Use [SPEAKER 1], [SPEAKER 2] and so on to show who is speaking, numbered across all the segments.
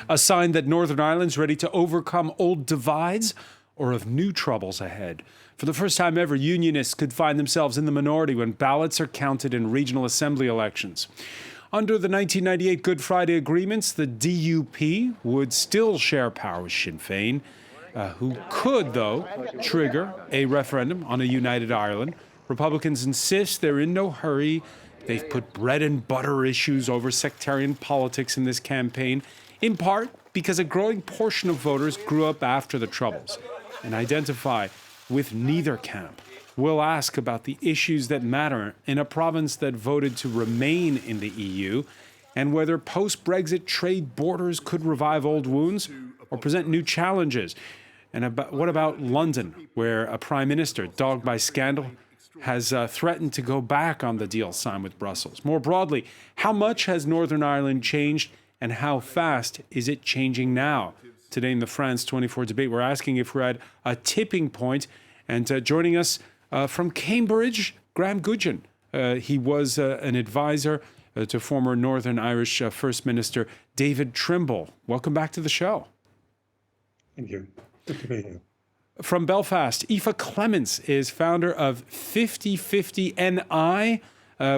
[SPEAKER 1] A sign that Northern Ireland's ready to overcome old divides or of new troubles ahead. For the first time ever, Unionists could find themselves in the minority when ballots are counted in regional assembly elections. Under the 1998 Good Friday agreements, the DUP would still share power with Sinn Fein, who could, though, trigger a referendum on a united Ireland. Republicans insist they're in no hurry. They've put bread and butter issues over sectarian politics in this campaign, in part because a growing portion of voters grew up after the Troubles and identify with neither camp. We'll ask about the issues that matter in a province that voted to remain in the EU and whether post-Brexit trade borders could revive old wounds or present new challenges. And what about London, where a prime minister dogged by scandal has threatened to go back on the deal signed with Brussels? More broadly, how much has Northern Ireland changed and how fast is it changing now? Today in the France 24 debate, we're asking if we're at a tipping point. And joining us from Cambridge, Graham Gudgeon. He was an advisor to former Northern Irish First Minister David Trimble. Welcome back to the show.
[SPEAKER 2] Thank you. Good to be here.
[SPEAKER 1] From Belfast, Aoife Clements is founder of 50/50 NI,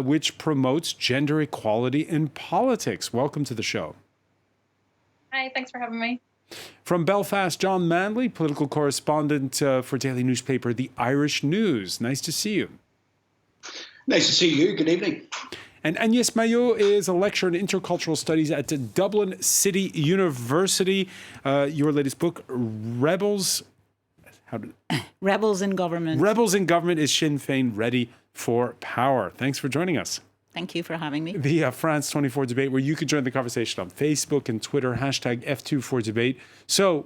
[SPEAKER 1] which promotes gender equality in politics. Welcome to the show.
[SPEAKER 3] Hi, thanks for having me.
[SPEAKER 1] From Belfast, John Manley, political correspondent for daily newspaper The Irish News. Nice to see you.
[SPEAKER 4] Nice to see you. Good evening.
[SPEAKER 1] And Agnès Maillot is a lecturer in intercultural studies at Dublin City University. Your latest book, Rebels
[SPEAKER 5] in Government.
[SPEAKER 1] Rebels in Government, is Sinn Fein ready for power? Thanks for joining us.
[SPEAKER 5] Thank you for having me.
[SPEAKER 1] The France 24 debate, where you could join the conversation on Facebook and Twitter, hashtag F24debate. So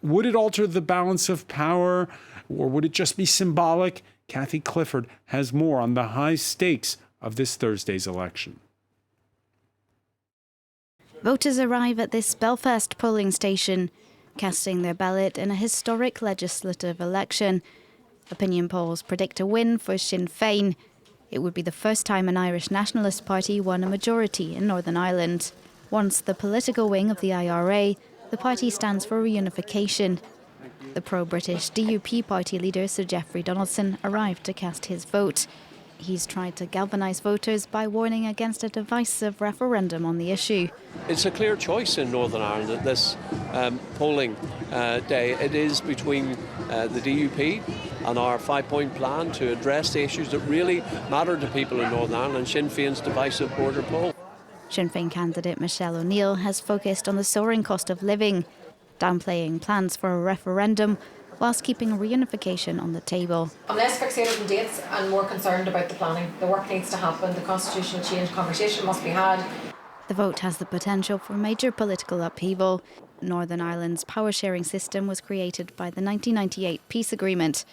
[SPEAKER 1] would it alter the balance of power, or would it just be symbolic? Kathy Clifford has more on the high stakes of this Thursday's election.
[SPEAKER 6] Voters arrive at this Belfast polling station, casting their ballot in a historic legislative election. Opinion polls predict a win for Sinn Fein. It would be the first time an Irish nationalist party won a majority in Northern Ireland. Once the political wing of the IRA, the party stands for reunification. The pro-British DUP party leader, Sir Geoffrey Donaldson, arrived to cast his vote. He's tried to galvanise voters by warning against a divisive referendum on the issue.
[SPEAKER 7] It's a clear choice in Northern Ireland at this polling day. It is between the DUP and our five-point plan to address the issues that really matter to people in Northern Ireland and Sinn Féin's divisive border poll.
[SPEAKER 6] Sinn Féin candidate Michelle O'Neill has focused on the soaring cost of living, downplaying plans for a referendum whilst keeping reunification on the table.
[SPEAKER 8] I'm less fixated on dates and more concerned about the planning. The work needs to happen, the constitutional change conversation must be had.
[SPEAKER 6] The vote has the potential for major political upheaval. Northern Ireland's power-sharing system was created by the 1998 peace agreement.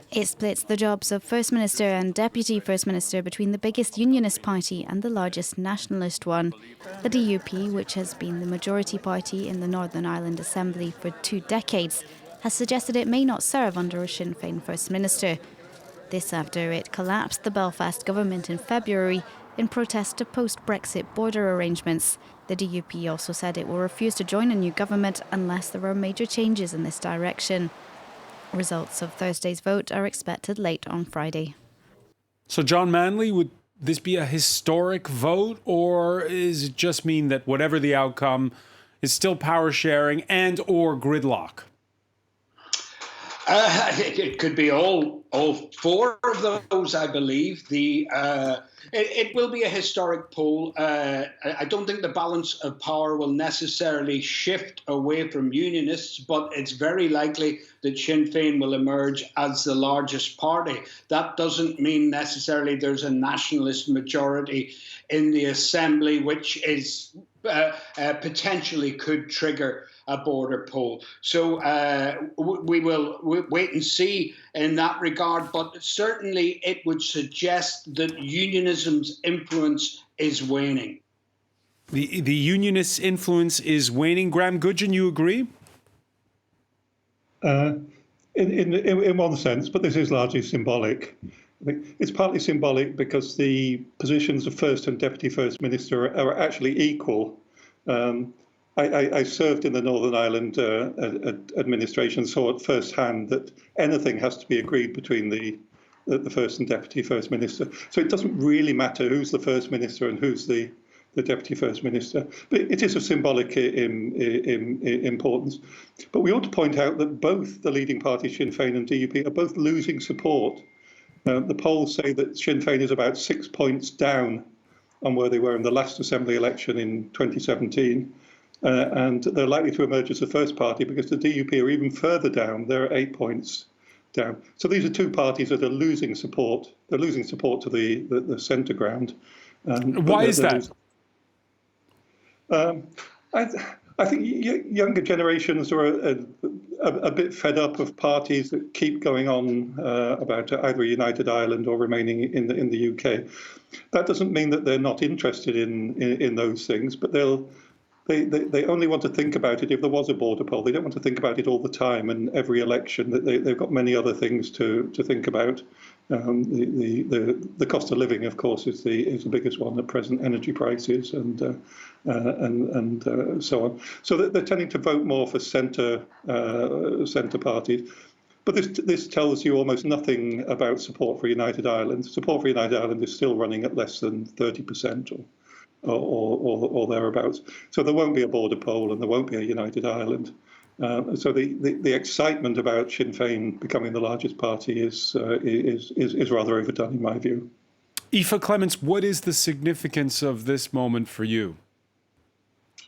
[SPEAKER 6] It splits the jobs of First Minister and Deputy First Minister between the biggest Unionist party and the largest nationalist one. The DUP, which has been the majority party in the Northern Ireland Assembly for 2 decades, has suggested it may not serve under a Sinn Féin First Minister. This after it collapsed the Belfast government in February in protest to post-Brexit border arrangements. The DUP also said it will refuse to join a new government unless there are major changes in this direction. Results of Thursday's vote are expected late on Friday.
[SPEAKER 1] So, John Manley, would this be a historic vote, or does it just mean that whatever the outcome is still power sharing and or gridlock?
[SPEAKER 4] It could be all four of those, I believe. It will be a historic poll. I don't think the balance of power will necessarily shift away from Unionists, but it's very likely that Sinn Féin will emerge as the largest party. That doesn't mean necessarily there's a nationalist majority in the Assembly, which is potentially could trigger a border poll. So we will wait and see in that regard, but certainly it would suggest that unionism's influence is waning.
[SPEAKER 1] The Unionist influence is waning. Graham Gudgeon, you agree?
[SPEAKER 2] In one sense, but this is largely symbolic. I think it's partly symbolic because the positions of First and Deputy First Minister are actually equal. I served in the Northern Ireland administration, saw at first hand that anything has to be agreed between the First and Deputy First Minister. So it doesn't really matter who's the First Minister and who's the Deputy First Minister. But it is of symbolic importance. But we ought to point out that both the leading parties, Sinn Fein and DUP, are both losing support. The polls say that Sinn Fein is about 6 points down on where they were in the last Assembly election in 2017. And they're likely to emerge as the first party because the DUP are even further down. They're 8 points down. So these are two parties that are losing support. They're losing support to the centre ground.
[SPEAKER 1] Why is that?
[SPEAKER 2] I think younger generations are a bit fed up of parties that keep going on about either a united Ireland or remaining in the UK. That doesn't mean that they're not interested in those things, but they only want to think about it if there was a border poll. They don't want to think about it all the time and every election. They've got many other things to think about. The cost of living, of course, is the biggest one at present. Energy prices and so on. So they're tending to vote more for centre parties. But this tells you almost nothing about support for United Ireland. Support for United Ireland is still running at less than 30% or thereabouts. So there won't be a border poll and there won't be a United Ireland. So the excitement about Sinn Fein becoming the largest party is rather overdone in my view.
[SPEAKER 1] Aoife Clements, what is the significance of this moment for you?
[SPEAKER 3] I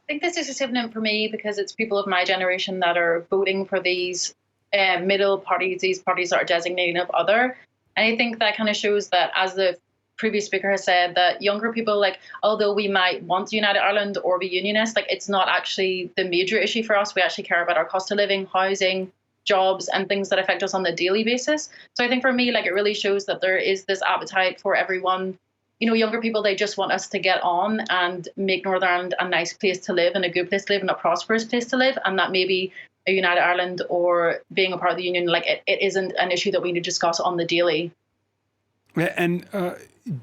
[SPEAKER 3] think this is significant for me because it's people of my generation that are voting for these middle parties, these parties that are designated of other. And I think that kind of shows that, as the previous speaker has said, that younger people, like, although we might want United Ireland or be Unionist, like, it's not actually the major issue for us. We actually care about our cost of living, housing, jobs, and things that affect us on a daily basis. So I think for me, like, it really shows that there is this appetite for everyone. You know, younger people, they just want us to get on and make Northern Ireland a nice place to live and a good place to live and a prosperous place to live, and that maybe a United Ireland or being a part of the Union, like, it isn't an issue that we need to discuss on the daily.
[SPEAKER 1] And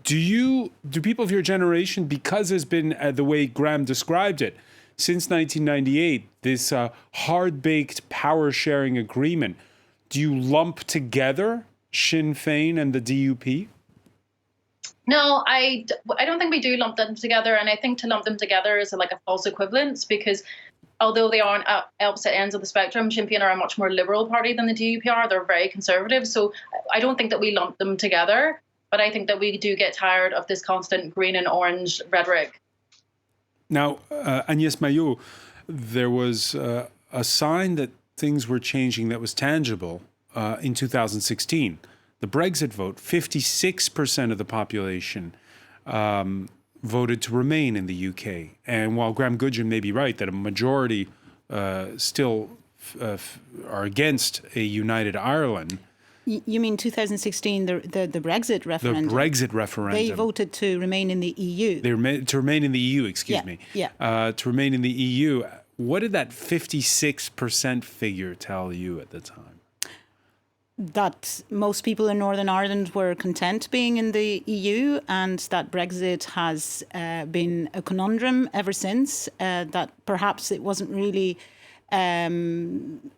[SPEAKER 1] do people of your generation, because there's been, the way Graham described it, since 1998, this hard-baked power-sharing agreement, do you lump together Sinn Fein and the DUP?
[SPEAKER 3] No, I don't think we do lump them together. And I think to lump them together is like a false equivalence, because although they are on opposite ends of the spectrum, Sinn Féin are a much more liberal party than the DUP are. They're very conservative. So I don't think that we lump them together. But I think that we do get tired of this constant green and orange rhetoric. Now,
[SPEAKER 1] Agnès Maillot, there was a sign that things were changing that was tangible in 2016. The Brexit vote, 56% of the population voted to remain in the UK. And while Graham Goodwin may be right that a majority still are against a united Ireland.
[SPEAKER 5] You mean 2016, the Brexit referendum? The
[SPEAKER 1] Brexit referendum.
[SPEAKER 5] They voted to remain in the EU.
[SPEAKER 1] To remain in the EU, excuse me.
[SPEAKER 5] Yeah.
[SPEAKER 1] To remain in the EU. What did that 56% figure tell you at the time?
[SPEAKER 5] That most people in Northern Ireland were content being in the EU, and that Brexit has been a conundrum ever since, that perhaps it wasn't really a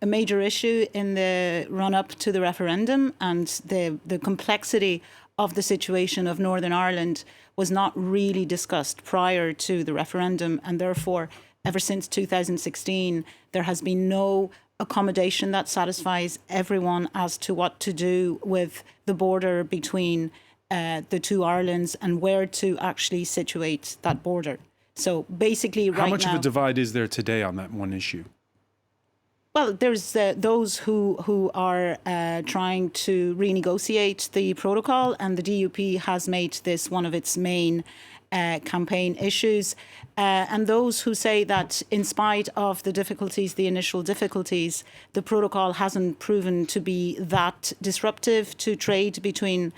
[SPEAKER 5] major issue in the run-up to the referendum, and the complexity of the situation of Northern Ireland was not really discussed prior to the referendum, and therefore, ever since 2016, there has been no accommodation that satisfies everyone as to what to do with the border between the two Irelands and where to actually situate that border. So basically, right now...
[SPEAKER 1] How much of a divide is there today on that one issue?
[SPEAKER 5] Well, there's those who are trying to renegotiate the protocol, and the DUP has made this one of its main campaign issues. And those who say that in spite of the difficulties, the initial difficulties, the protocol hasn't proven to be that disruptive to trade between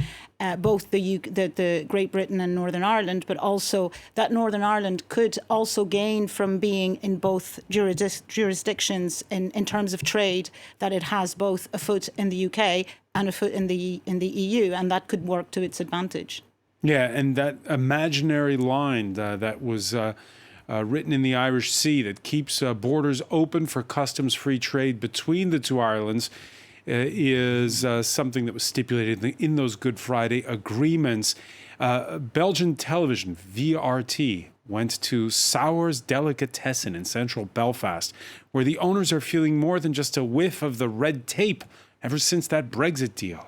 [SPEAKER 5] both the Great Britain and Northern Ireland, but also that Northern Ireland could also gain from being in both jurisdictions in terms of trade, that it has both a foot in the UK and a foot in the EU, and that could work to its advantage.
[SPEAKER 1] Yeah, and that imaginary line that was written in the Irish Sea that keeps borders open for customs-free trade between the two Irelands is something that was stipulated in those Good Friday agreements. Belgian television, VRT, went to Sauer's Delicatessen in central Belfast, where the owners are feeling more than just a whiff of the red tape ever since that Brexit deal.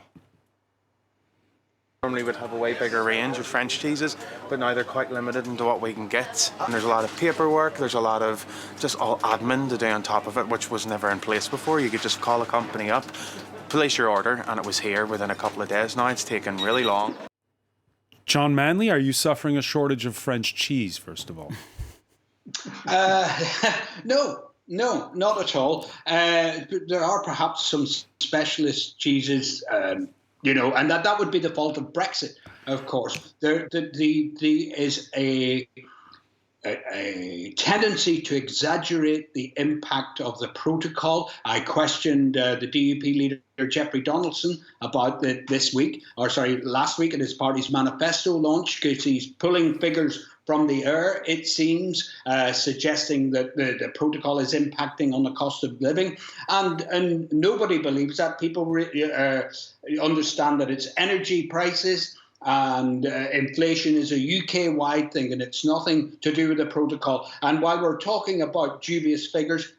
[SPEAKER 9] Normally we'd have a way bigger range of French cheeses, but now they're quite limited into what we can get. And there's a lot of paperwork, there's a lot of just all admin to do on top of it, which was never in place before. You could just call a company up, place your order, and it was here within a couple of days. Now it's taken really long.
[SPEAKER 1] John Manley, are you suffering a shortage of French cheese, first of all?
[SPEAKER 4] No, not at all. There are perhaps some specialist cheeses, and that would be the fault of Brexit, of course. There is a tendency to exaggerate the impact of the protocol. I questioned the DUP leader, Jeffrey Donaldson, about last week at his party's manifesto launch, because he's pulling figures from the air, it seems, suggesting that the protocol is impacting on the cost of living. And nobody believes that. People understand that it's energy prices, and inflation is a UK-wide thing, and it's nothing to do with the protocol. And while we're talking about dubious figures,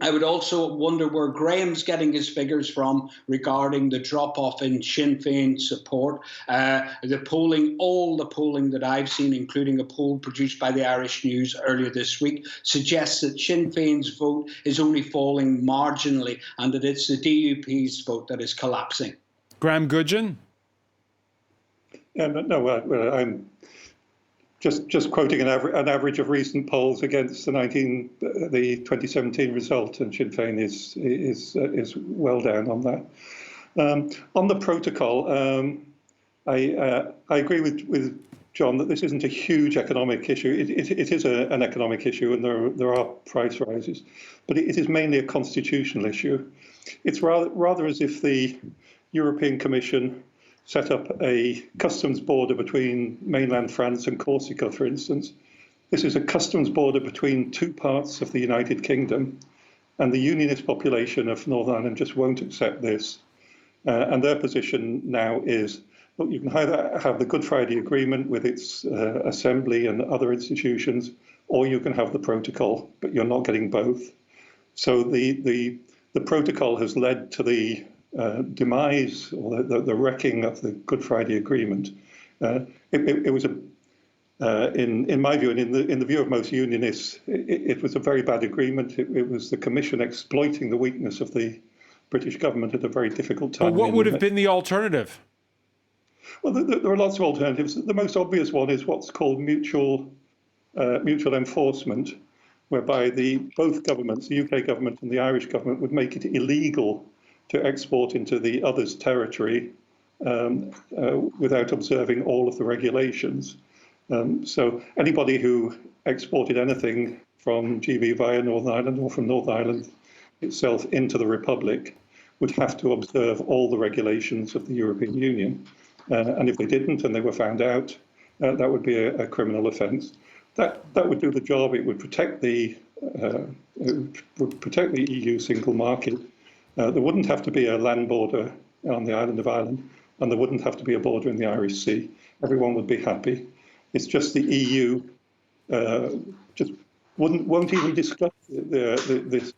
[SPEAKER 4] I would also wonder where Graham's getting his figures from regarding the drop-off in Sinn Fein support. All the polling that I've seen, including a poll produced by the Irish News earlier this week, suggests that Sinn Féin's vote is only falling marginally, and that it's the DUP's vote that is collapsing.
[SPEAKER 1] Graham Goodgen?
[SPEAKER 2] I'm just quoting an average of recent polls against the 2017 result, and Sinn Féin is well down on that. On the protocol, I agree with John that this isn't a huge economic issue. It is an economic issue, and there are price rises, but it is mainly a constitutional issue. It's rather as if the European Commission set up a customs border between mainland France and Corsica, for instance. This is a customs border between two parts of the United Kingdom, and the Unionist population of Northern Ireland just won't accept this. And their position now is, look, you can either have the Good Friday Agreement with its assembly and other institutions, or you can have the protocol, but you're not getting both. So the protocol has led to the demise or the wrecking of the Good Friday Agreement. It was in my view, and in the view of most Unionists, it was a very bad agreement. It was the Commission exploiting the weakness of the British government at a very difficult time.
[SPEAKER 1] But what would have been the alternative?
[SPEAKER 2] Well, there are lots of alternatives. The most obvious one is what's called mutual enforcement, whereby both governments, the UK government and the Irish government, would make it illegal to export into the other's territory without observing all of the regulations. So anybody who exported anything from GB via Northern Ireland or from Northern Ireland itself into the Republic would have to observe all the regulations of the European Union. And if they didn't and they were found out, that would be a criminal offence. That would do the job. It would protect the EU single market. There wouldn't have to be a land border on the island of Ireland, and there wouldn't have to be a border in the Irish Sea. Everyone would be happy. It's just the EU just won't even discuss this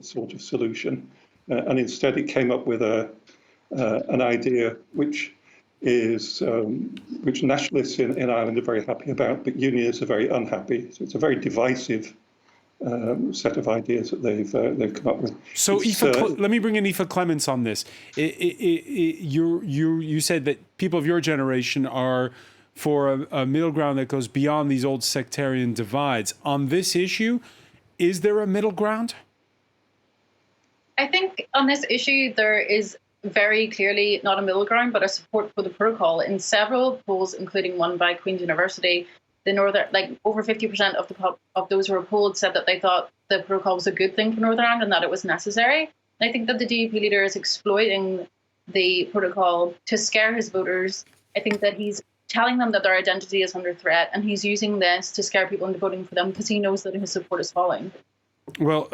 [SPEAKER 2] sort of solution, and instead it came up with an idea which nationalists in Ireland are very happy about, but Unionists are very unhappy. So it's a very divisive set of ideas that they've come up with.
[SPEAKER 1] So let me bring in Aoife Clements on this. You said that people of your generation are for a middle ground that goes beyond these old sectarian divides. On this issue, is there a middle ground?
[SPEAKER 3] I think on this issue there is very clearly not a middle ground, but a support for the protocol. In several polls, including one by Queen's University, over 50% of those who were polled said that they thought the protocol was a good thing for Northern Ireland and that it was necessary. And I think that the DUP leader is exploiting the protocol to scare his voters. I think that he's telling them that their identity is under threat, and he's using this to scare people into voting for them because he knows that his support is falling.
[SPEAKER 1] Well,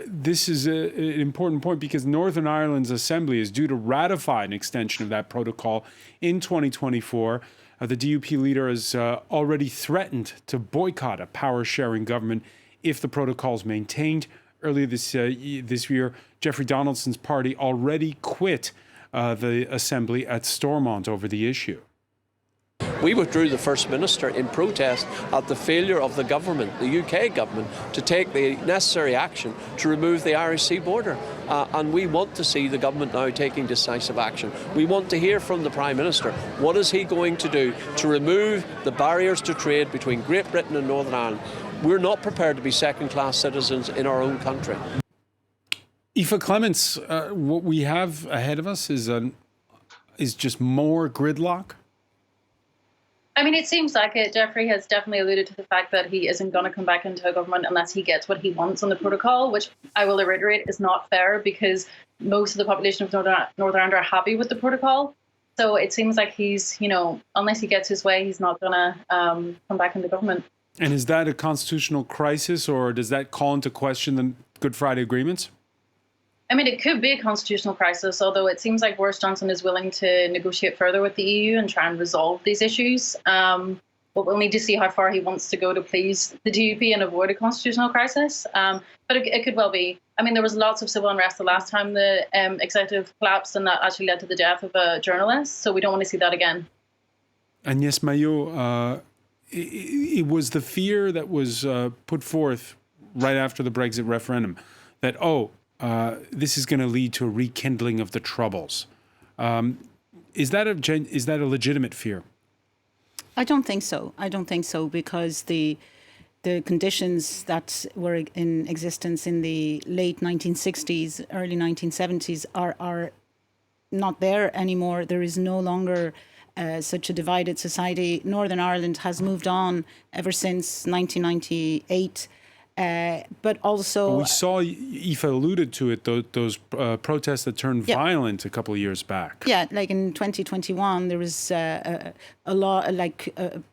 [SPEAKER 1] this is an important point because Northern Ireland's Assembly is due to ratify an extension of that protocol in 2024. The DUP leader has already threatened to boycott a power-sharing government if the protocol is maintained. Earlier this year, Jeffrey Donaldson's party already quit the Assembly at Stormont over the issue.
[SPEAKER 7] We withdrew the First Minister in protest at the failure of the government, the UK government, to take the necessary action to remove the Irish Sea border. And we want to see the government now taking decisive action. We want to hear from the Prime Minister. What is he going to do to remove the barriers to trade between Great Britain and Northern Ireland? We're not prepared to be second-class citizens in our own country.
[SPEAKER 1] Aoife Clements, what we have ahead of us is just more gridlock.
[SPEAKER 3] I mean, it seems like it. Jeffrey has definitely alluded to the fact that he isn't going to come back into a government unless he gets what he wants on the protocol, which I will reiterate is not fair because most of the population of Northern Ireland are happy with the protocol. So it seems like he's, unless he gets his way, he's not going to come back into government.
[SPEAKER 1] And is that a constitutional crisis, or does that call into question the Good Friday agreements?
[SPEAKER 3] I mean, it could be a constitutional crisis, although it seems like Boris Johnson is willing to negotiate further with the EU and try and resolve these issues. But we'll need to see how far he wants to go to please the DUP and avoid a constitutional crisis. But it could well be. I mean, there was lots of civil unrest the last time the executive collapsed, and that actually led to the death of a journalist. So we don't want to see that again.
[SPEAKER 1] Agnès Maillot, it was the fear that was put forth right after the Brexit referendum that, this is going to lead to a rekindling of the Troubles. Is that a legitimate fear?
[SPEAKER 5] I don't think so. I don't think so because the conditions that were in existence in the late 1960s, early 1970s are not there anymore. There is no longer such a divided society. Northern Ireland has moved on ever since 1998. But also...
[SPEAKER 1] we saw, Aoife alluded to it, those protests that turned violent a couple of years back.
[SPEAKER 5] Yeah, like in 2021, there was a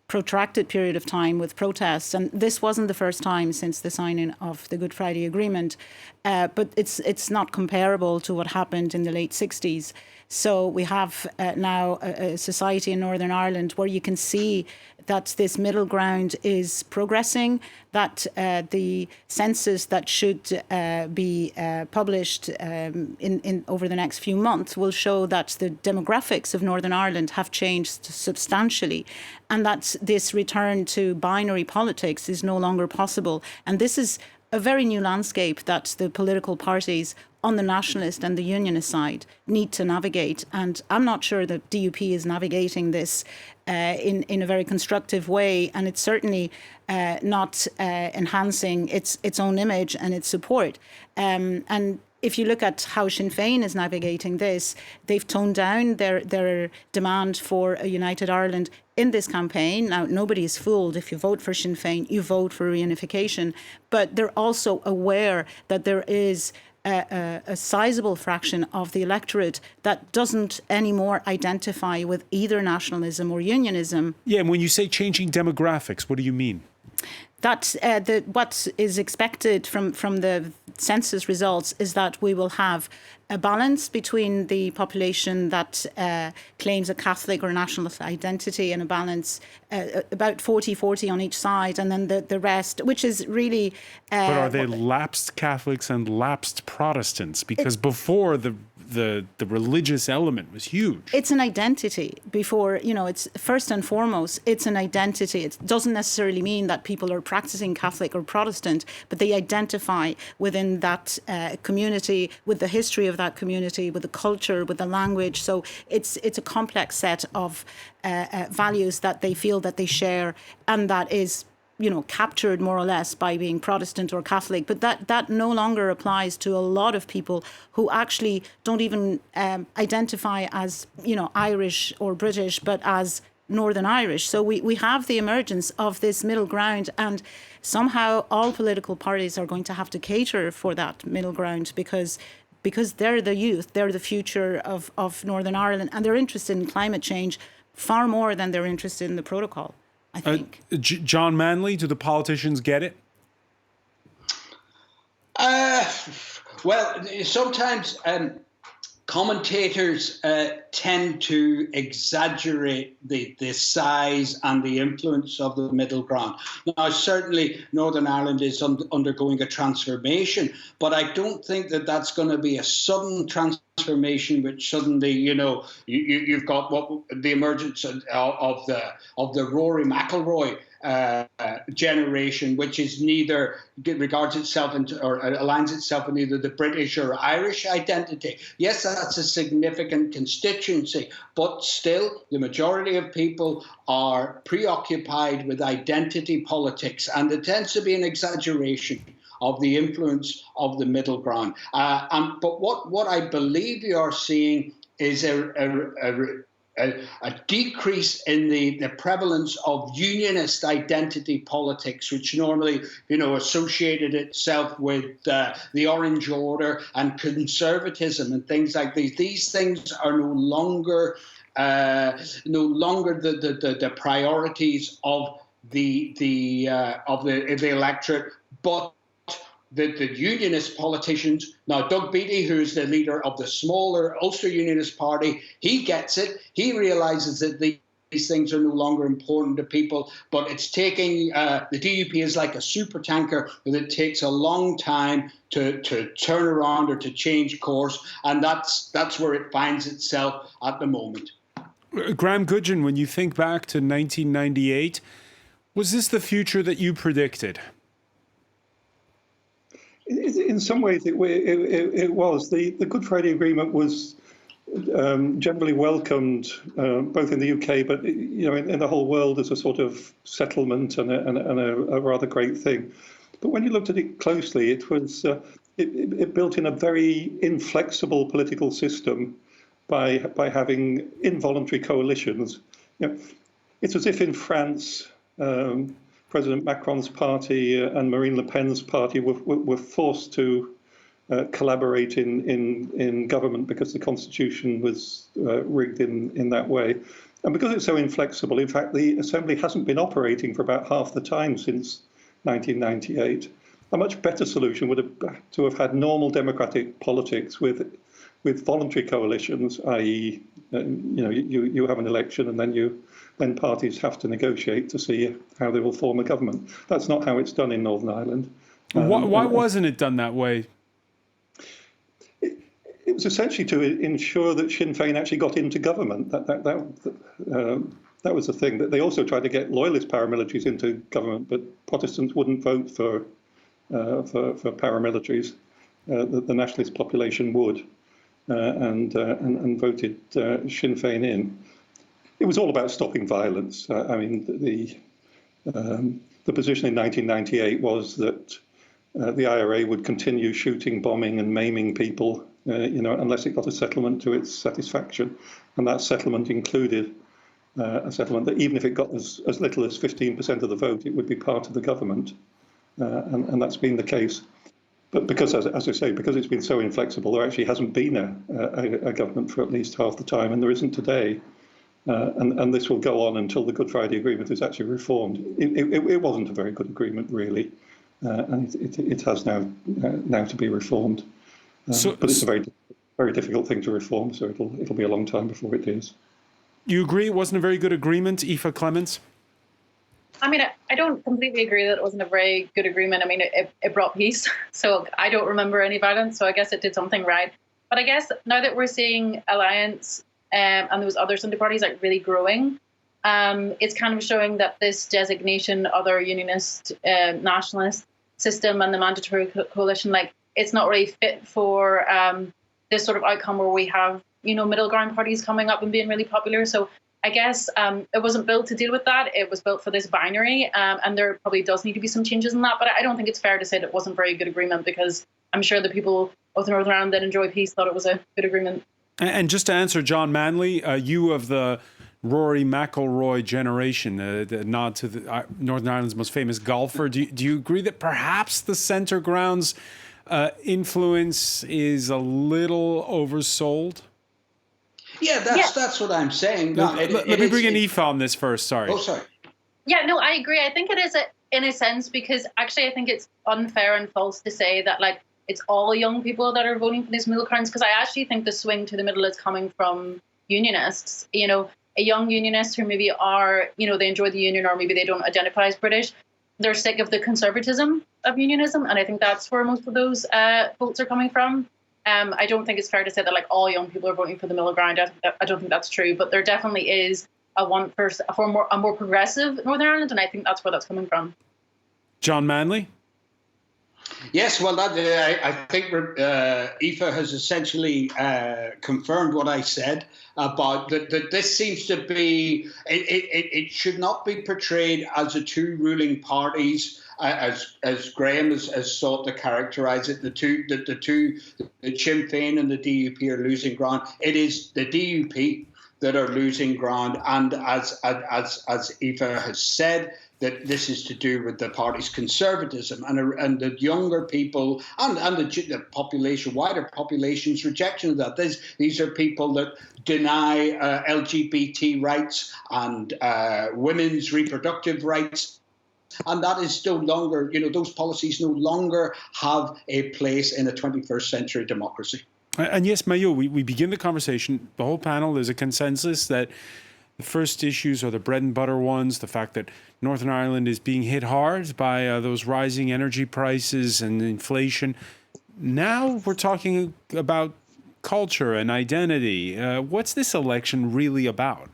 [SPEAKER 5] protracted period of time with protests. And this wasn't the first time since the signing of the Good Friday Agreement. But it's not comparable to what happened in the late 60s. So we have now a society in Northern Ireland where you can see that this middle ground is progressing, that the census that should be published in over the next few months will show that the demographics of Northern Ireland have changed substantially, and that this return to binary politics is no longer possible. And this is a very new landscape that the political parties on the nationalist and the unionist side need to navigate. And I'm not sure that DUP is navigating this in a very constructive way. And it's certainly not enhancing its own image and its support. And if you look at how Sinn Fein is navigating this, they've toned down their demand for a united Ireland in this campaign. Now, nobody is fooled. If you vote for Sinn Fein, you vote for reunification. But they're also aware that there is a sizable fraction of the electorate that doesn't anymore identify with either nationalism or unionism.
[SPEAKER 1] Yeah, and when you say changing demographics, what do you mean?
[SPEAKER 5] That what is expected from the census results is that we will have a balance between the population that claims a Catholic or nationalist identity and a balance about 40-40 on each side, and then the rest, which is really...
[SPEAKER 1] but are they lapsed Catholics and lapsed Protestants? Because before the religious element was huge.
[SPEAKER 5] It's an identity before, it's first and foremost, it's an identity. It doesn't necessarily mean that people are practicing Catholic or Protestant, but they identify within that community, with the history of that community, with the culture, with the language. So it's a complex set of values that they feel that they share, and that is captured more or less by being Protestant or Catholic. But that no longer applies to a lot of people who actually don't even identify as, Irish or British, but as Northern Irish. So we have the emergence of this middle ground, and somehow all political parties are going to have to cater for that middle ground because they're the youth, they're the future of Northern Ireland, and they're interested in climate change far more than they're interested in the protocol, I think.
[SPEAKER 1] John Manley, do the politicians get it?
[SPEAKER 4] Well, sometimes commentators tend to exaggerate the size and the influence of the middle ground. Now, certainly Northern Ireland is undergoing a transformation, but I don't think that that's going to be a sudden transformation, which suddenly, you've got the emergence of the Rory McIlroy generation, which is neither regards itself or aligns itself with either the British or Irish identity. Yes, that's a significant constituency, but still the majority of people are preoccupied with identity politics, and there tends to be an exaggeration of the influence of the middle ground. But what I believe you are seeing is a decrease in the prevalence of unionist identity politics, which normally, associated itself with the Orange Order and conservatism and things like these. These things are no longer the priorities of the electorate, but the unionist politicians. Now, Doug Beattie, who's the leader of the smaller Ulster Unionist Party, he gets it. He realises that these things are no longer important to people, but it's taking, the DUP is like a supertanker that takes a long time to turn around or to change course, and that's where it finds itself at the moment.
[SPEAKER 1] Graham Gudgeon, when you think back to 1998, was this the future that you predicted?
[SPEAKER 2] In some ways, it was. The Good Friday Agreement was generally welcomed, both in the UK, but in the whole world, as a sort of settlement and a rather great thing. But when you looked at it closely, it was it built in a very inflexible political system by having involuntary coalitions. It's as if in France, President Macron's party and Marine Le Pen's party were forced to collaborate in government because the constitution was rigged in that way. And because it's so inflexible, in fact, the Assembly hasn't been operating for about half the time since 1998. A much better solution would have to have had normal democratic politics with voluntary coalitions, i.e., you have an election and then parties have to negotiate to see how they will form a government. That's not how it's done in Northern Ireland.
[SPEAKER 1] Why wasn't it done that way?
[SPEAKER 2] It was essentially to ensure that Sinn Fein actually got into government. That was the thing. That they also tried to get loyalist paramilitaries into government, but Protestants wouldn't vote for paramilitaries. The nationalist population would, and voted Sinn Fein in. It was all about stopping violence. The position in 1998 was that the IRA would continue shooting, bombing, and maiming people, unless it got a settlement to its satisfaction. And that settlement included a settlement that even if it got as little as 15% of the vote, it would be part of the government. And that's been the case. But because, as I say, because it's been so inflexible, there actually hasn't been a government for at least half the time, and there isn't today. And this will go on until the Good Friday Agreement is actually reformed. It wasn't a very good agreement, really, and it has now to be reformed. But it's a very, very difficult thing to reform, so it'll be a long time before it is.
[SPEAKER 1] You agree it wasn't a very good agreement, Aoife Clements?
[SPEAKER 3] I don't completely agree that it wasn't a very good agreement. It brought peace, so I don't remember any violence, so I guess it did something right. But I guess now that we're seeing Alliance and those other Sunday parties really growing, it's kind of showing that this designation, other unionist, nationalist system and the mandatory coalition, it's not really fit for this sort of outcome where we have, middle ground parties coming up and being really popular. So I guess it wasn't built to deal with that. It was built for this binary, and there probably does need to be some changes in that. But I don't think it's fair to say that it wasn't a very good agreement, because I'm sure the people of the Northern Ireland that enjoy peace thought it was a good agreement.
[SPEAKER 1] And just to answer John Manley, you of the Rory McIlroy generation, the nod to the Northern Ireland's most famous golfer, do you agree that perhaps the centre ground's influence is a little oversold?
[SPEAKER 4] Yeah, that's what I'm saying. No,
[SPEAKER 1] Let me bring in Aoife on this first. Sorry.
[SPEAKER 4] Oh, sorry.
[SPEAKER 3] Yeah, no, I agree. I think it is in a sense, because actually I think it's unfair and false to say that like it's all young people that are voting for these middle grounds, because I actually think the swing to the middle is coming from unionists. You know, a young unionist who maybe are, you know, they enjoy the union or maybe they don't identify as British. They're sick of the conservatism of unionism, and I think that's where most of those votes are coming from. I don't think it's fair to say that like all young people are voting for the middle ground. I don't think that's true, but there definitely is a want for a more progressive Northern Ireland, and I think that's where that's coming from.
[SPEAKER 1] John Manley?
[SPEAKER 4] Yes, well, that I think Aoife has essentially confirmed what I said about that. This seems to be it should not be portrayed as the two ruling parties, as Graham has sought to characterise it. The Sinn Fein and the DUP are losing ground. It is the DUP that are losing ground, and as Aoife has said, that this is to do with the party's conservatism and the younger people and the population, wider population's rejection of that. These are people that deny LGBT rights and women's reproductive rights. And that is no longer, those policies no longer have a place in a 21st century democracy.
[SPEAKER 1] And yes, Mayo, we begin the conversation. The whole panel, there's a consensus that the first issues are the bread and butter ones, the fact that Northern Ireland is being hit hard by those rising energy prices and inflation. Now we're talking about culture and identity. What's this election really about?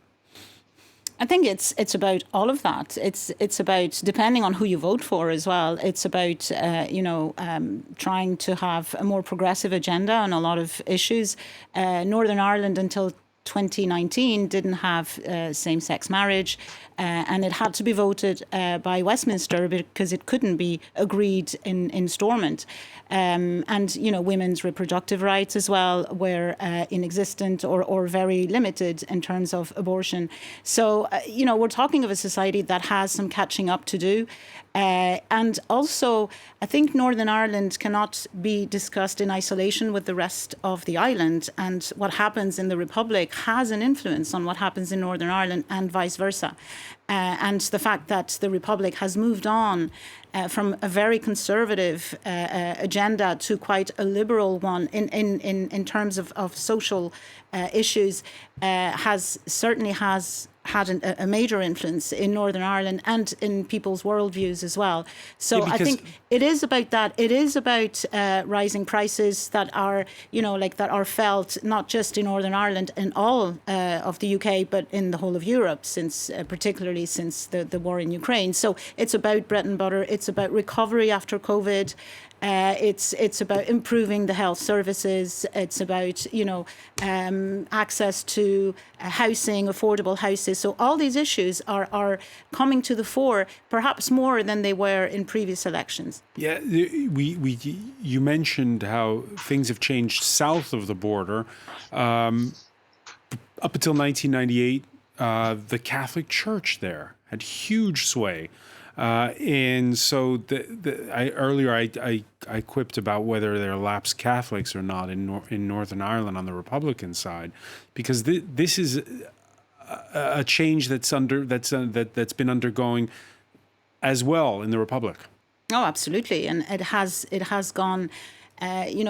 [SPEAKER 5] I think it's about all of that. It's about, depending on who you vote for as well, it's about, trying to have a more progressive agenda on a lot of issues. Northern Ireland until 2019 didn't have same-sex marriage, and it had to be voted by Westminster because it couldn't be agreed in Stormont. And, women's reproductive rights as well were inexistent or very limited in terms of abortion. So, we're talking of a society that has some catching up to do. And also, I think Northern Ireland cannot be discussed in isolation with the rest of the island. And what happens in the Republic has an influence on what happens in Northern Ireland and vice versa. And the fact that the Republic has moved on from a very conservative agenda to quite a liberal one in terms of social issues has had a major influence in Northern Ireland and in people's worldviews as well. So I think it is about that. It is about rising prices that are, that are felt not just in Northern Ireland and all of the UK, but in the whole of Europe, particularly since the war in Ukraine. So it's about bread and butter. It's about recovery after COVID. It's about improving the health services. It's about, access to housing, affordable houses. So all these issues are coming to the fore, perhaps more than they were in previous elections. Yeah,
[SPEAKER 1] you mentioned how things have changed south of the border. Up until 1998, the Catholic Church there had huge sway. And so earlier I quipped about whether there are lapsed Catholics or not in Northern Ireland on the Republican side, because this is a change that's been undergoing as well in the Republic.
[SPEAKER 5] Oh, absolutely, and it has gone.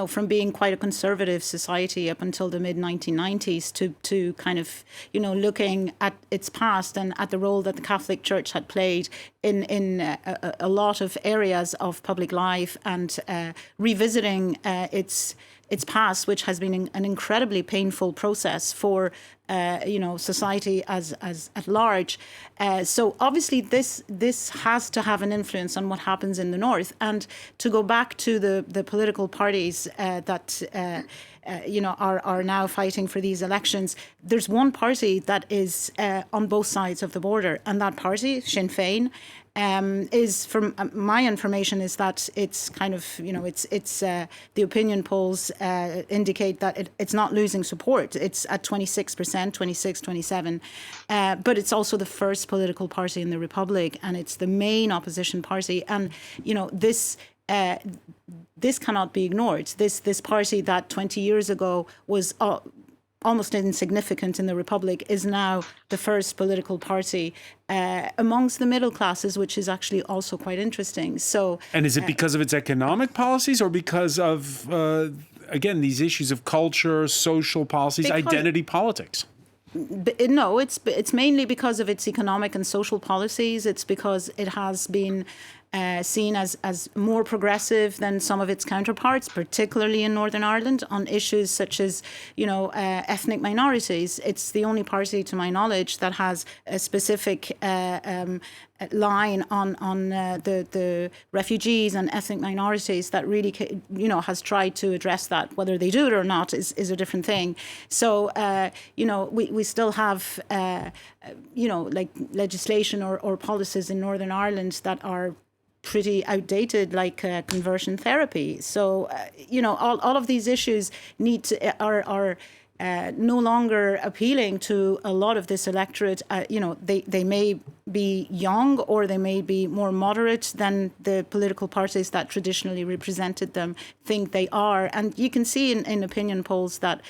[SPEAKER 5] From being quite a conservative society up until the mid-1990s to kind of, looking at its past and at the role that the Catholic Church had played in a lot of areas of public life and revisiting its past, which has been an incredibly painful process for society as at large. So obviously this has to have an influence on what happens in the north. And to go back to the political parties that are now fighting for these elections, there's one party that is on both sides of the border, and that party, Sinn Fein, is, from my information, is that it's kind of, it's the opinion polls indicate that it's not losing support. It's at 26%, 26, 27. But it's also the first political party in the Republic, and it's the main opposition party. And, this cannot be ignored. This party that 20 years ago was almost insignificant in the Republic, is now the first political party amongst the middle classes, which is actually also quite interesting. So,
[SPEAKER 1] and is it because of its economic policies or because of, again, these issues of culture, social policies, identity politics?
[SPEAKER 5] No, it's mainly because of its economic and social policies. It's because it has been seen as more progressive than some of its counterparts, particularly in Northern Ireland, on issues such as, ethnic minorities. It's the only party, to my knowledge, that has a specific line on the refugees and ethnic minorities that really, has tried to address that. Whether they do it or not is a different thing. So, we still have, like legislation or policies in Northern Ireland that are pretty outdated, like conversion therapy. So, all of these issues are no longer appealing to a lot of this electorate. They may be young or they may be more moderate than the political parties that traditionally represented them think they are. And you can see in opinion polls that,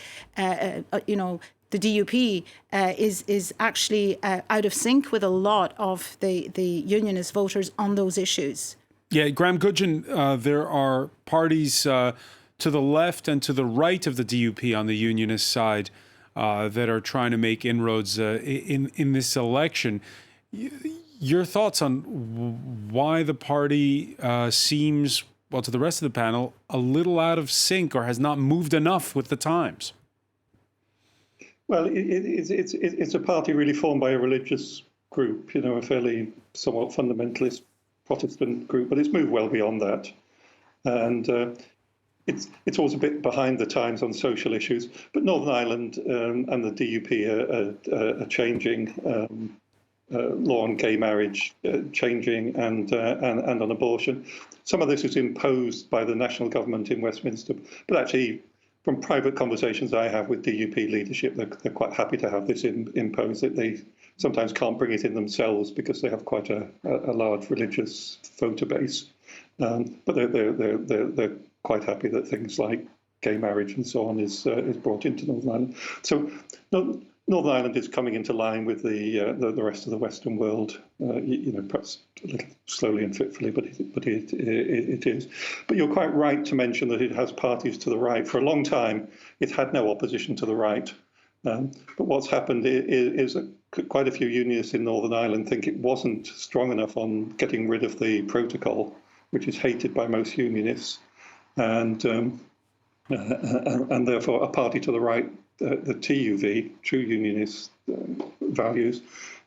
[SPEAKER 5] the DUP is actually out of sync with a lot of the Unionist voters on those issues.
[SPEAKER 1] Yeah, Graham Gudgeon, there are parties to the left and to the right of the DUP on the Unionist side that are trying to make inroads in this election. Your thoughts on why the party seems, well, to the rest of the panel, a little out of sync or has not moved enough with the times?
[SPEAKER 2] Well, it's a party really formed by a religious group, a fairly somewhat fundamentalist Protestant group, but it's moved well beyond that. And it's always a bit behind the times on social issues. But Northern Ireland and the DUP are changing. Law on gay marriage changing and on abortion. Some of this is imposed by the national government in Westminster, but actually, from private conversations I have with DUP leadership, they're quite happy to have this imposed. That they sometimes can't bring it in themselves because they have quite a large religious voter base. But they're quite happy that things like gay marriage and so on is brought into Northern Ireland. So Northern Ireland is coming into line with the rest of the Western world, perhaps a little slowly and fitfully, but it is. But you're quite right to mention that it has parties to the right. For a long time, it had no opposition to the right. But what's happened is that quite a few Unionists in Northern Ireland think it wasn't strong enough on getting rid of the protocol, which is hated by most Unionists, and therefore a party to the right, the TUV, True Unionist values,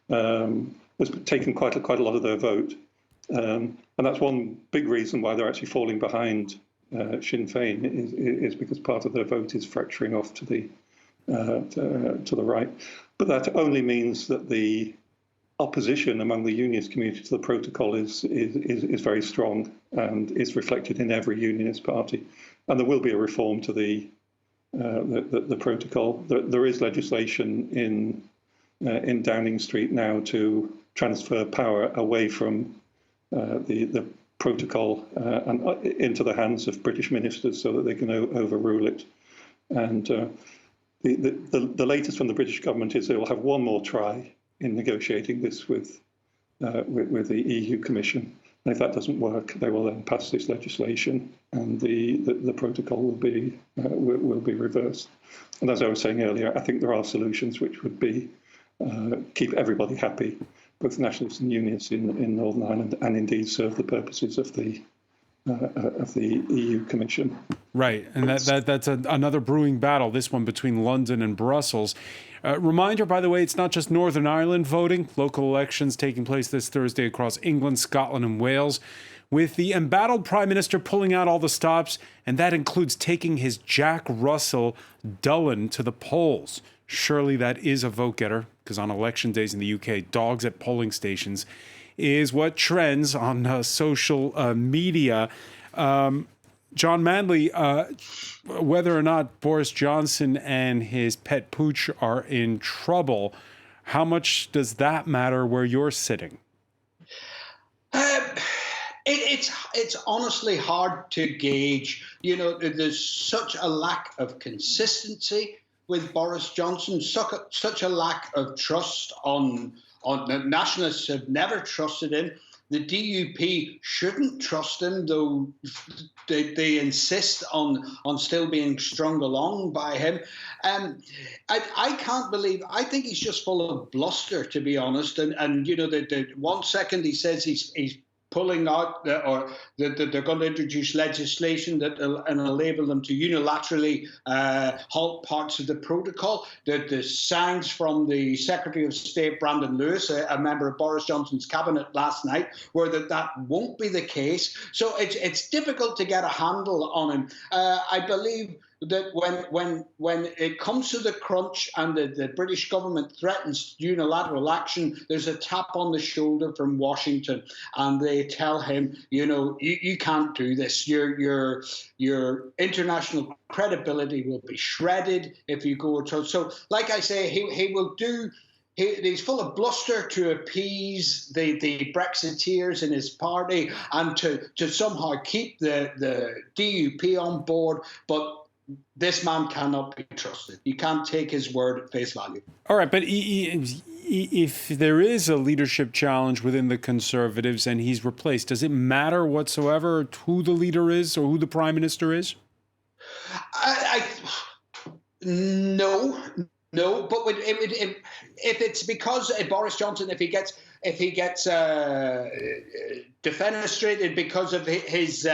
[SPEAKER 2] has taken quite a lot of their vote, and that's one big reason why they're actually falling behind Sinn Fein is because part of their vote is fracturing off to the right. But that only means that the opposition among the Unionist community to the protocol is very strong and is reflected in every Unionist party, and there will be a reform to the protocol. There is legislation in Downing Street now to transfer power away from the protocol and into the hands of British ministers so that they can overrule it. And the latest from the British government is they will have one more try in negotiating this with the EU Commission. And if that doesn't work, they will then pass this legislation, and the protocol will be reversed. And as I was saying earlier, I think there are solutions which would be keep everybody happy, both nationalists and unionists in Northern Ireland, and indeed serve the purposes of the EU Commission.
[SPEAKER 1] Right, and that's another brewing battle, this one between London and Brussels. Reminder, by the way, it's not just Northern Ireland voting. Local elections taking place this Thursday across England, Scotland and Wales, with the embattled Prime Minister pulling out all the stops, and that includes taking his Jack Russell Dullen to the polls. Surely that is a vote-getter, because on election days in the UK, dogs at polling stations is what trends on social media. John Manley, whether or not Boris Johnson and his pet pooch are in trouble, how much does that matter where you're sitting?
[SPEAKER 4] It's honestly hard to gauge. There's such a lack of consistency with Boris Johnson, such a lack of trust on the nationalists have never trusted him. The DUP shouldn't trust him, though they insist on still being strung along by him. I can't believe. I think he's just full of bluster, to be honest. And you know, the 1 second he says he's pulling out, or that they're going to introduce legislation that will enable them to unilaterally halt parts of the protocol. The signs from the Secretary of State, Brandon Lewis, a member of Boris Johnson's cabinet last night, were that won't be the case. So it's difficult to get a handle on him. I believe that when it comes to the crunch and the British government threatens unilateral action, there's a tap on the shoulder from Washington, and they tell him, you know, you can't do this. Your international credibility will be shredded if you go to. So, like I say, he will do. He's full of bluster to appease the Brexiteers in his party and to somehow keep the DUP on board, but this man cannot be trusted. You can't take his word at face value.
[SPEAKER 1] All right, but if there is a leadership challenge within the Conservatives and he's replaced, does it matter whatsoever who the leader is or who the Prime Minister is?
[SPEAKER 4] No. But if it's because Boris Johnson, if he gets defenestrated because of his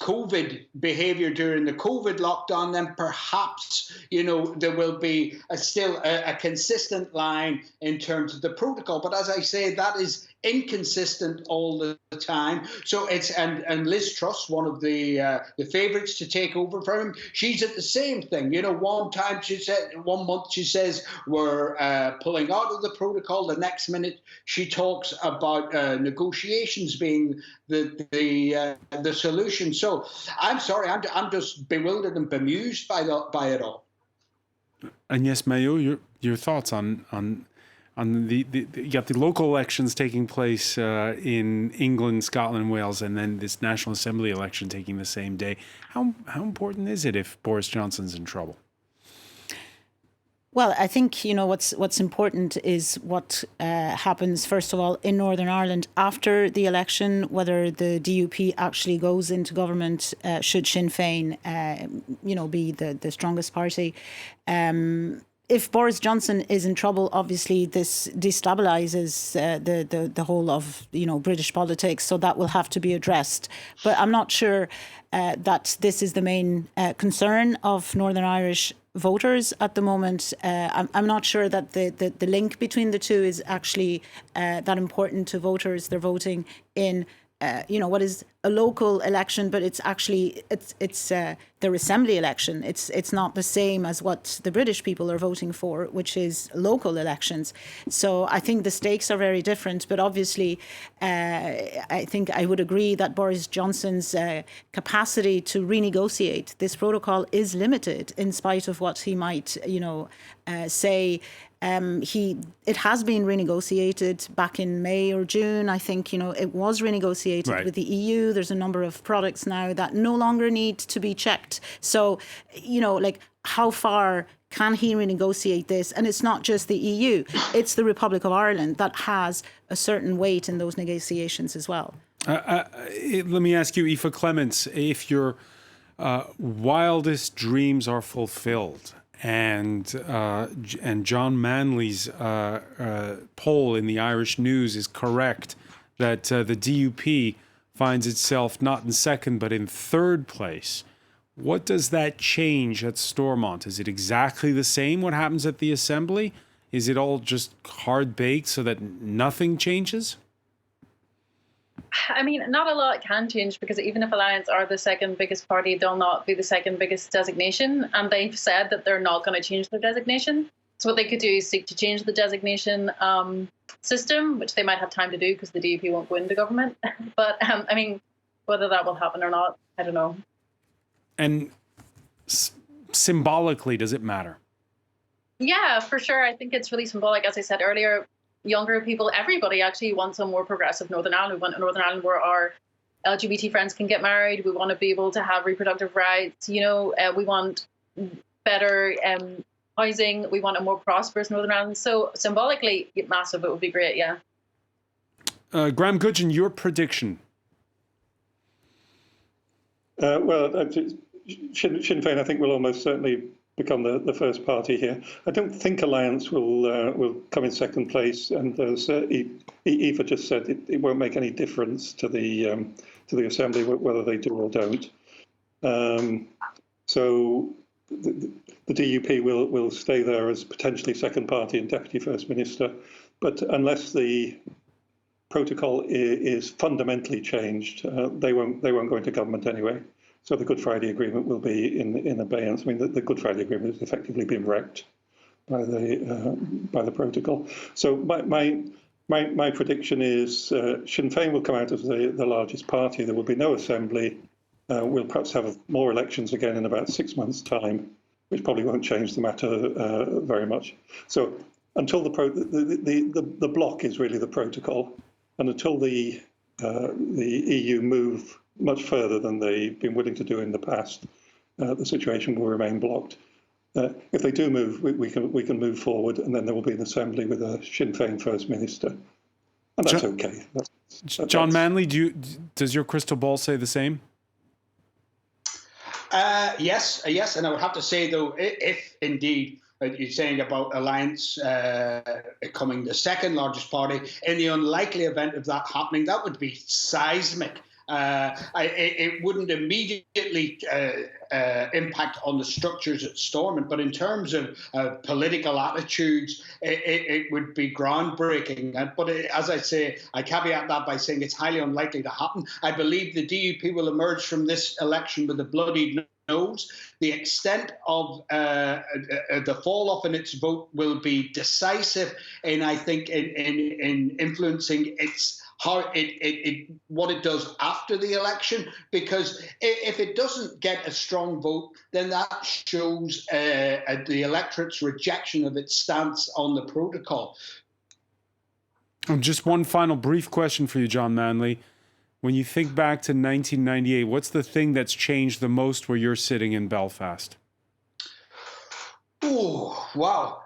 [SPEAKER 4] COVID behaviour during the COVID lockdown, then perhaps, you know, there will be still a consistent line in terms of the protocol. But as I say, that is inconsistent all the time. So it's and Liz Truss, one of the favourites to take over from him, she's at the same thing. You know, one month she says we're pulling out of the protocol. The next minute she talks about negotiations being the solution. So I'm sorry, I'm just bewildered and bemused by it all.
[SPEAKER 1] And yes, Mayo, your thoughts on the you got the local elections taking place in England, Scotland, Wales, and then this National Assembly election taking the same day. How important is it if Boris Johnson's in trouble?
[SPEAKER 5] Well, I think, you know, what's important is what happens, first of all, in Northern Ireland after the election, whether the DUP actually goes into government, should Sinn Fein, be the strongest party. If Boris Johnson is in trouble, obviously this destabilises the whole of, you know, British politics, so that will have to be addressed. But I'm not sure that this is the main concern of Northern Irish voters at the moment. I'm not sure that the link between the two is actually that important to voters. They're voting in what is a local election, but it's actually it's their assembly election. It's not the same as what the British people are voting for, which is local elections. So I think the stakes are very different. But obviously, I think I would agree that Boris Johnson's capacity to renegotiate this protocol is limited, in spite of what he might, say. It has been renegotiated back in May or June. I think, it was renegotiated with the EU. There's a number of products now that no longer need to be checked. So, how far can he renegotiate this? And it's not just the EU, it's the Republic of Ireland that has a certain weight in those negotiations as well.
[SPEAKER 1] Let me ask you, Aoife Clements, if your wildest dreams are fulfilled, and John Manley's poll in the Irish News is correct, that the DUP finds itself not in second but in third place. What does that change at Stormont? Is it exactly the same what happens at the Assembly? Is it all just hard-baked so that nothing changes?
[SPEAKER 3] I mean, not a lot can change, because even if Alliance are the second biggest party, they'll not be the second biggest designation. And they've said that they're not going to change their designation. So what they could do is seek to change the designation system, which they might have time to do because the DUP won't go into government. But whether that will happen or not, I don't know. And
[SPEAKER 1] symbolically, does it matter?
[SPEAKER 3] Yeah, for sure. I think it's really symbolic. As I said earlier, younger people, everybody actually wants a more progressive Northern Ireland. We want a Northern Ireland where our LGBT friends can get married. We want to be able to have reproductive rights. We want better housing. We want a more prosperous Northern Ireland. So symbolically, massive. It would be great. Yeah.
[SPEAKER 1] Graham Gudgeon, your prediction.
[SPEAKER 2] Sinn Fein, I think, will almost certainly become the first party here. I don't think Alliance will come in second place, and as Aoife just said, it won't make any difference to the Assembly whether they do or don't. So the DUP will stay there as potentially second party and Deputy First Minister, but unless the protocol is fundamentally changed, they won't go into government anyway. So the Good Friday Agreement will be in abeyance. I mean, the Good Friday Agreement has effectively been wrecked by the protocol. So my prediction is Sinn Féin will come out as the largest party. There will be no Assembly. We'll perhaps have more elections again in about 6 months' time, which probably won't change the matter very much. So until the block is really the protocol, and until the EU move much further than they've been willing to do in the past, the situation will remain blocked. If they do move, we can move forward, and then there will be an Assembly with a Sinn Féin First Minister, and that's okay.
[SPEAKER 1] John Manley, does your crystal ball say the same?
[SPEAKER 4] Yes, and I would have to say, though, if indeed you're saying about Alliance becoming the second largest party, in the unlikely event of that happening, that would be seismic. It wouldn't immediately impact on the structures at Stormont, but in terms of political attitudes, it would be groundbreaking. But as I say, I caveat that by saying it's highly unlikely to happen. I believe the DUP will emerge from this election with a bloodied nose. The extent of the fall off in its vote will be decisive, and I think in influencing what it does after the election, because if it doesn't get a strong vote, then that shows the electorate's rejection of its stance on the protocol.
[SPEAKER 1] Just one final brief question for you, John Manley. When you think back to 1998, what's the thing that's changed the most where you're sitting in Belfast?
[SPEAKER 4] Oh, wow.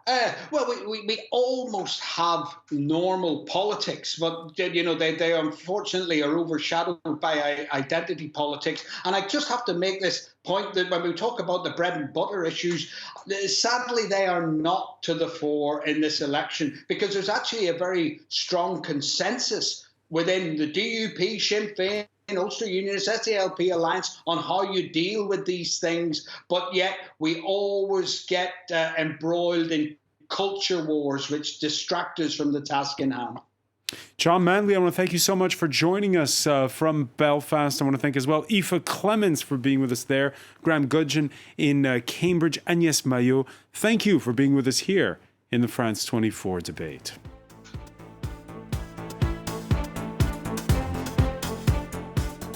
[SPEAKER 4] Well, we almost have normal politics, but, they unfortunately are overshadowed by identity politics. And I just have to make this point that when we talk about the bread and butter issues, sadly, they are not to the fore in this election, because there's actually a very strong consensus within the DUP, Sinn Féin, Ulster Unionists, SDLP Alliance on how you deal with these things, but yet we always get embroiled in culture wars which distract us from the task in hand.
[SPEAKER 1] John Manley, I want to thank you so much for joining us from Belfast. I want to thank as well Aoife Clements for being with us there, Graham Gudgeon in Cambridge, Agnès Maillot. Thank you for being with us here in the France 24 debate.